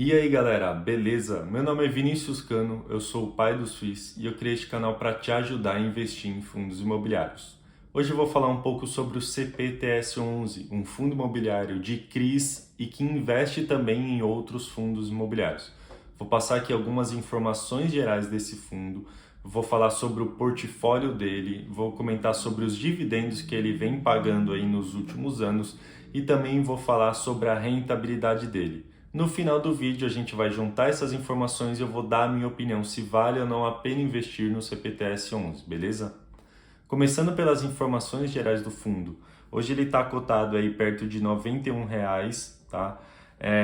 E aí galera, beleza? Meu nome é Vinícius Cano, eu sou o pai dos FIIs e eu criei este canal para te ajudar a investir em fundos imobiliários. Hoje eu vou falar um pouco sobre o CPTS11, um fundo imobiliário de CRIs e que investe também em outros fundos imobiliários. Vou passar aqui algumas informações gerais desse fundo, vou falar sobre o portfólio dele, vou comentar sobre os dividendos que ele vem pagando aí nos últimos anos e também vou falar sobre a rentabilidade dele. No final do vídeo a gente vai juntar essas informações e eu vou dar a minha opinião se vale ou não a pena investir no CPTS11, beleza? Começando pelas informações gerais do fundo. Hoje ele está cotado aí perto de R$ 91, tá?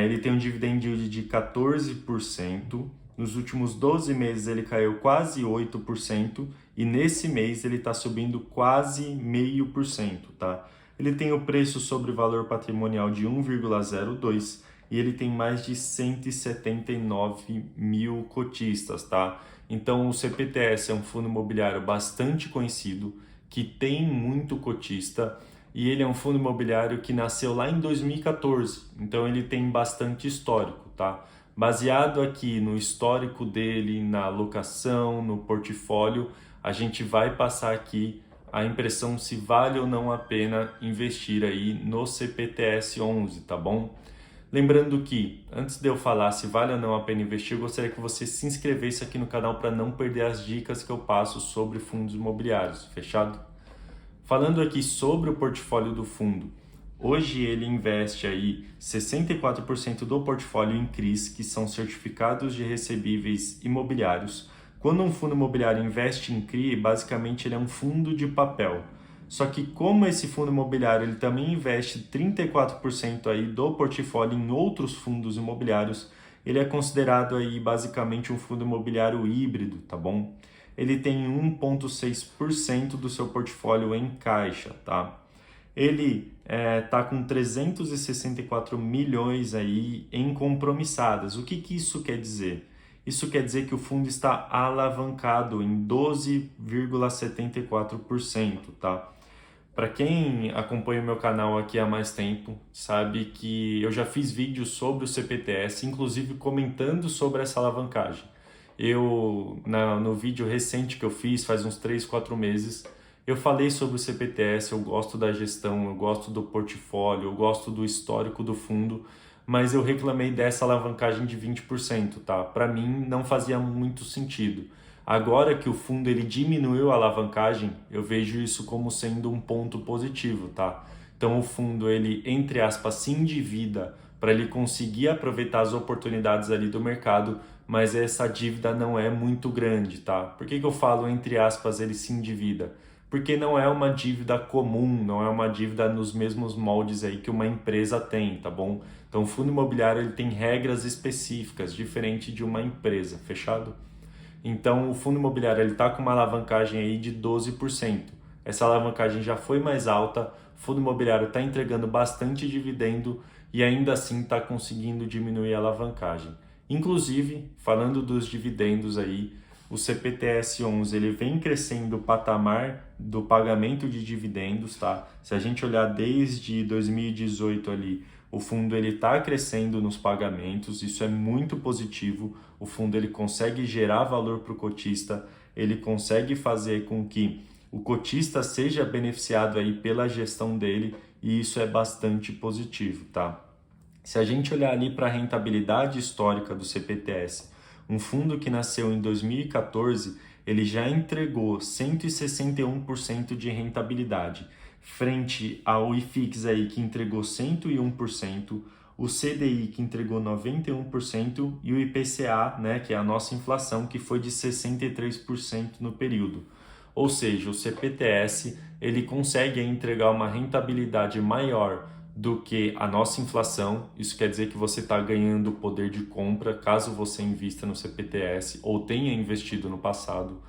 Ele tem um dividend yield de 14%. Nos últimos 12 meses ele caiu quase 8% e nesse mês ele está subindo quase 0,5%, tá? Ele tem o preço sobre valor patrimonial de 1,02 e ele tem mais de 179 mil cotistas, tá? Então o CPTS é um fundo imobiliário bastante conhecido, que tem muito cotista e ele é um fundo imobiliário que nasceu lá em 2014, então ele tem bastante histórico, tá? Baseado aqui no histórico dele, na alocação, no portfólio, a gente vai passar aqui a impressão se vale ou não a pena investir aí no CPTS 11, tá bom? Lembrando que, antes de eu falar se vale ou não a pena investir, eu gostaria que você se inscrevesse aqui no canal para não perder as dicas que eu passo sobre fundos imobiliários, fechado? Falando aqui sobre o portfólio do fundo, hoje ele investe aí 64% do portfólio em CRIs, que são certificados de recebíveis imobiliários. Quando um fundo imobiliário investe em CRI, basicamente ele é um fundo de papel. Só que como esse fundo imobiliário ele também investe 34% aí do portfólio em outros fundos imobiliários, ele é considerado aí basicamente um fundo imobiliário híbrido, tá bom? Ele tem 1,6% do seu portfólio em caixa, tá? Ele tá com 364 milhões aí em compromissadas. O que isso quer dizer? Isso quer dizer que o fundo está alavancado em 12,74%, tá? Para quem acompanha o meu canal aqui há mais tempo, sabe que eu já fiz vídeos sobre o CPTS, inclusive comentando sobre essa alavancagem. No vídeo recente que eu fiz, faz uns 3, 4 meses, eu falei sobre o CPTS, eu gosto da gestão, eu gosto do portfólio, eu gosto do histórico do fundo, mas eu reclamei dessa alavancagem de 20%, tá? Para mim não fazia muito sentido. Agora que o fundo ele diminuiu a alavancagem, eu vejo isso como sendo um ponto positivo, tá? Então o fundo ele, entre aspas, se endivida para ele conseguir aproveitar as oportunidades ali do mercado, mas essa dívida não é muito grande, tá? Por que eu falo entre aspas ele se endivida? Porque não é uma dívida comum, não é uma dívida nos mesmos moldes aí que uma empresa tem, tá bom? Então o fundo imobiliário ele tem regras específicas, diferente de uma empresa, fechado? Então, o fundo imobiliário está com uma alavancagem aí de 12%. Essa alavancagem já foi mais alta, o fundo imobiliário está entregando bastante dividendo e ainda assim está conseguindo diminuir a alavancagem. Inclusive, falando dos dividendos aí, o CPTS11 ele vem crescendo o patamar do pagamento de dividendos, tá? Se a gente olhar desde 2018 ali, o fundo ele está crescendo nos pagamentos, isso é muito positivo. O fundo ele consegue gerar valor para o cotista, ele consegue fazer com que o cotista seja beneficiado aí pela gestão dele e isso é bastante positivo, tá? Se a gente olhar ali para a rentabilidade histórica do CPTS, um fundo que nasceu em 2014, ele já entregou 161% de rentabilidade, frente ao IFIX aí que entregou 101%, o CDI que entregou 91% e o IPCA, né, que é a nossa inflação, que foi de 63% no período. Ou seja, o CPTS ele consegue entregar uma rentabilidade maior do que a nossa inflação. Isso quer dizer que você está ganhando poder de compra caso você invista no CPTS ou tenha investido no passado.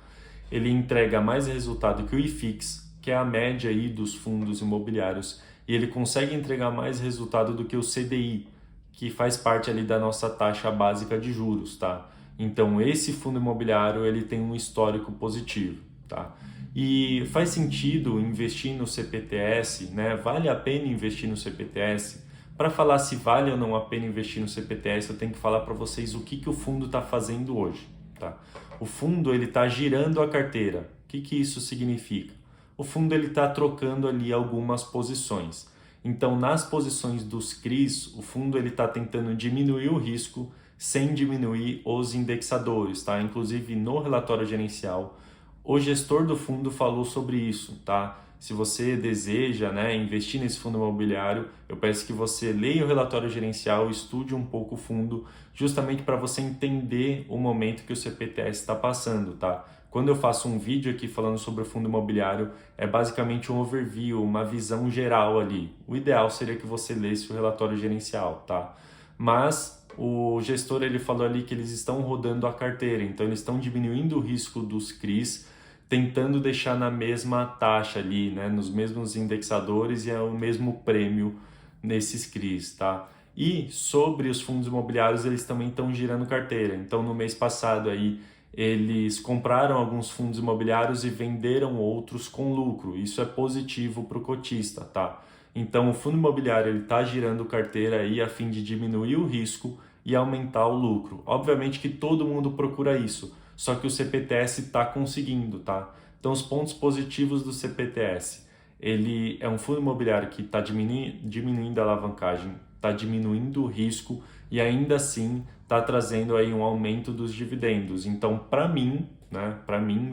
Ele entrega mais resultado que o IFIX, que é a média aí dos fundos imobiliários, e ele consegue entregar mais resultado do que o CDI, que faz parte ali da nossa taxa básica de juros, tá? Então esse fundo imobiliário ele tem um histórico positivo, tá? E faz sentido investir no CPTS, né? Vale a pena investir no CPTS Para falar se vale ou não a pena investir no CPTS, eu tenho que falar para vocês o que o fundo está fazendo hoje. Tá? O fundo está girando a carteira. O que isso significa? O fundo está trocando ali algumas posições. Então, nas posições dos CRIs, o fundo está tentando diminuir o risco sem diminuir os indexadores. Tá? Inclusive, no relatório gerencial, o gestor do fundo falou sobre isso. Tá? Se você deseja, né, investir nesse fundo imobiliário, eu peço que você leia o relatório gerencial, estude um pouco o fundo, justamente para você entender o momento que o CPTS está passando, tá? Quando eu faço um vídeo aqui falando sobre o fundo imobiliário, é basicamente um overview, uma visão geral ali. O ideal seria que você lesse o relatório gerencial, tá? Mas o gestor ele falou ali que eles estão rodando a carteira, então eles estão diminuindo o risco dos CRIs, tentando deixar na mesma taxa ali, né, nos mesmos indexadores e é o mesmo prêmio nesses CRIs, tá? E sobre os fundos imobiliários, eles também estão girando carteira. Então, no mês passado aí, eles compraram alguns fundos imobiliários e venderam outros com lucro. Isso é positivo para o cotista, tá? Então, o fundo imobiliário ele está girando carteira aí a fim de diminuir o risco e aumentar o lucro. Obviamente que todo mundo procura isso, só que o CPTS está conseguindo, tá? Então, os pontos positivos do CPTS, ele é um fundo imobiliário que está diminuindo a alavancagem, está diminuindo o risco e ainda assim está trazendo aí um aumento dos dividendos. Então, para mim,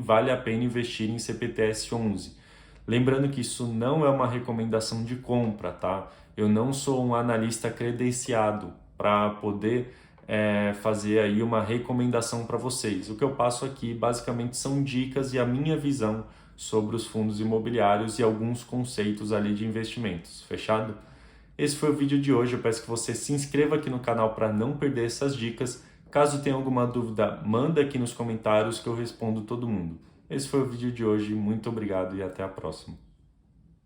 vale a pena investir em CPTS 11. Lembrando que isso não é uma recomendação de compra, tá? Eu não sou um analista credenciado para poder fazer aí uma recomendação para vocês. O que eu passo aqui basicamente são dicas e a minha visão sobre os fundos imobiliários e alguns conceitos ali de investimentos. Fechado? Esse foi o vídeo de hoje. Eu peço que você se inscreva aqui no canal para não perder essas dicas. Caso tenha alguma dúvida, manda aqui nos comentários que eu respondo todo mundo. Esse foi o vídeo de hoje. Muito obrigado e até a próxima.